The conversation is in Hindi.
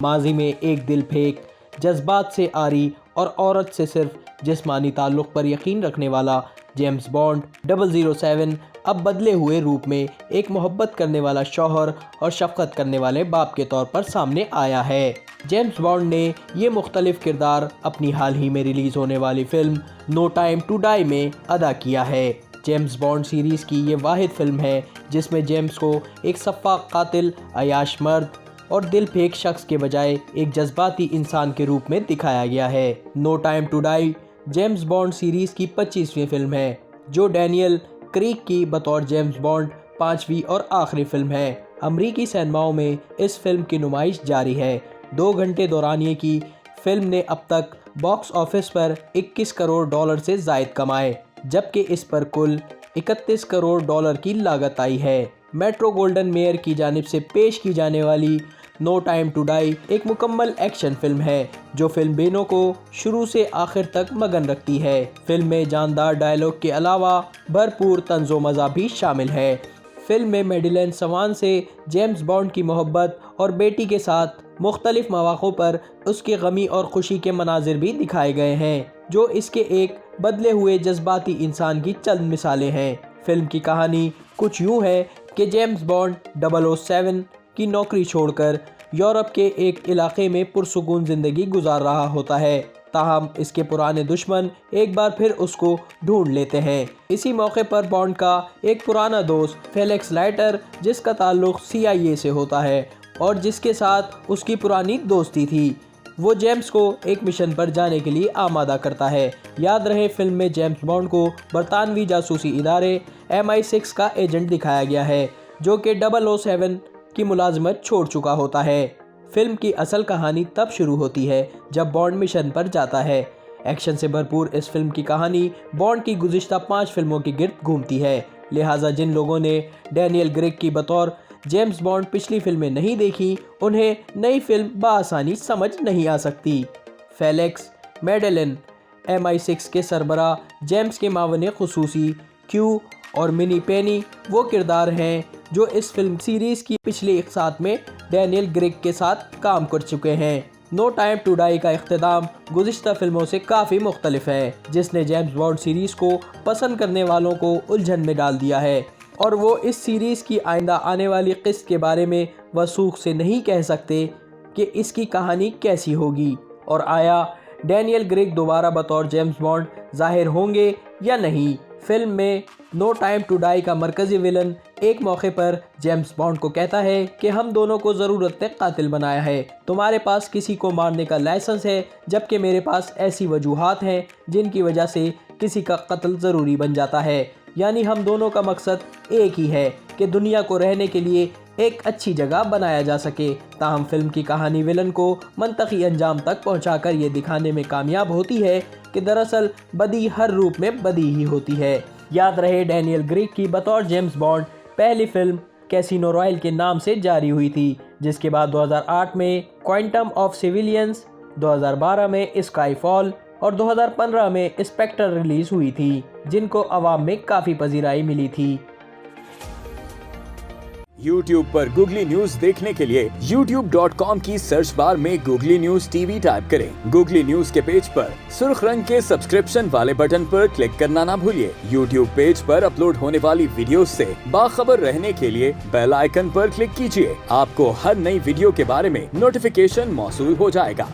माजी में एक दिल फेंक, जज्बात से आरी और औरत से सिर्फ जिस्मानी ताल्लुक़ पर यकीन रखने वाला जेम्स बॉन्ड 007 अब बदले हुए रूप में एक मोहब्बत करने वाला शौहर और शफ़क़त करने वाले बाप के तौर पर सामने आया है। जेम्स बॉन्ड ने ये मुख्तलिफ किरदार अपनी हाल ही में रिलीज़ होने वाली film no time to die में अदा किया है। जेम्स बॉन्ड सीरीज़ की ये वाहिद फ़िल्म है जिसमें जेम्स को एक सफ़ाक कातिल, अयाश मर्द और दिल फेंक शख्स के बजाय एक जज्बाती इंसान के रूप में दिखाया गया है। No time to die James Bond series की 25वीं फ़िल्म है जो डैनियल क्रेग की बतौर जेम्स बॉन्ड 5वीं और आखिरी फ़िल्म है। अमरीकी सिनेमाओं में इस फिल्म की नुमाइश जारी है। 2 घंटे दौरानिए की फ़िल्म ने अब तक बॉक्स ऑफिस पर 21 करोड़ डॉलर से ज़ायद कमाए, जबकि इस पर कुल 31 करोड़ डॉलर की लागत आई है। मेट्रो गोल्डन मेयर की जानिब से पेश की जाने वाली नो टाइम टू डाई एक मुकम्मल एक्शन फिल्म है जो फिल्म बेनों को शुरू से आखिर तक मगन रखती है। फिल्म में जानदार डायलॉग के अलावा भरपूर तंज़ो मज़ा भी शामिल है। फिल्म में मेडिलन सवान से जेम्स बॉन्ड की मोहब्बत और बेटी के साथ मुख्तलिफ मौक़ों पर उसके गमी और खुशी के मनाजिर भी दिखाए गए हैं जो इसके एक बदले हुए जज्बाती इंसान की चंद मिसालें हैं। फिल्म की कहानी कुछ यूँ है कि जेम्स बॉन्ड 007 की नौकरी छोड़कर यूरोप के एक इलाके में पुरसुकून ज़िंदगी गुजार रहा होता है, ताहम इसके पुराने दुश्मन एक बार फिर उसको ढूंढ लेते हैं। इसी मौके पर बॉन्ड का एक पुराना दोस्त फेलिक्स लाइटर, जिसका ताल्लुक़ CIA से होता है और जिसके साथ उसकी पुरानी दोस्ती थी, वो जेम्स को एक मिशन पर जाने के लिए आमादा करता है। याद रहे फिल्म में जेम्स बॉन्ड को बरतानवी जासूसी इदारे MI6 का एजेंट दिखाया गया है जो कि 007 की मुलाजमत छोड़ चुका होता है। फिल्म की असल कहानी तब शुरू होती है जब बॉन्ड मिशन पर जाता है। एक्शन से भरपूर इस फिल्म की कहानी बॉन्ड की गुज़िश्ता 5 फिल्मों के गिर्द घूमती है, लिहाजा जिन लोगों ने डैनियल क्रेग की बतौर जेम्स बॉन्ड पिछली फिल्में नहीं देखी उन्हें नई फिल्म बआसानी समझ नहीं आ सकती। फेलिक्स, मेडेलिन, MI6 के सरबरा जेम्स के मावने खुसूसी क्यू और मिनी पेनी वो किरदार हैं जो इस फिल्म सीरीज़ की पिछले एक साथ में डैनियल क्रेग के साथ काम कर चुके हैं। नो टाइम टू डाई का इख्तिताम गुज़िश्ता फिल्मों से काफ़ी मुख्तलिफ है, जिसने जेम्स बॉन्ड सीरीज़ को पसंद करने वालों को उलझन में डाल दिया है और वो इस सीरीज़ की आइंदा आने वाली किस्त के बारे में वसूख से नहीं कह सकते कि इसकी कहानी कैसी होगी और आया डैनियल क्रेग दोबारा बतौर जेम्स बॉन्ड ज़ाहिर होंगे या नहीं। फिल्म में नो टाइम टू डाई का मरकज़ी विलन एक मौके पर जेम्स बॉन्ड को कहता है कि हम दोनों को ज़रूरत ने कातिल बनाया है, तुम्हारे पास किसी को मारने का लाइसेंस है जबकि मेरे पास ऐसी वजूहात हैं जिनकी वजह से किसी का कत्ल ज़रूरी बन जाता है। यानी हम दोनों का मकसद एक ही है कि दुनिया को रहने के लिए एक अच्छी जगह बनाया जा सके। ताहम फिल्म की कहानी विलन को मंतकी अंजाम तक पहुंचाकर ये दिखाने में कामयाब होती है कि दरअसल बदी हर रूप में बदी ही होती है। याद रहे डैनियल क्रेग की बतौर जेम्स बॉन्ड पहली फिल्म कैसीनो रॉयल के नाम से जारी हुई थी, जिसके बाद 2008 में क्वांटम ऑफ सिविलियंस, 2012 में स्काईफॉल और 2015 में स्पेक्टर रिलीज़ हुई थी, जिनको अवाम में काफ़ी पजीराई मिली थी। YouTube पर गूगली न्यूज देखने के लिए youtube.com की सर्च बार में गूगली न्यूज TV टाइप करें। गूगली न्यूज के पेज पर सुर्ख रंग के सब्सक्रिप्शन वाले बटन पर क्लिक करना ना भूलिए। YouTube पेज पर अपलोड होने वाली वीडियोस से बाखबर रहने के लिए बेल आइकन पर क्लिक कीजिए। आपको हर नई वीडियो के बारे में नोटिफिकेशन मौसूल हो जाएगा।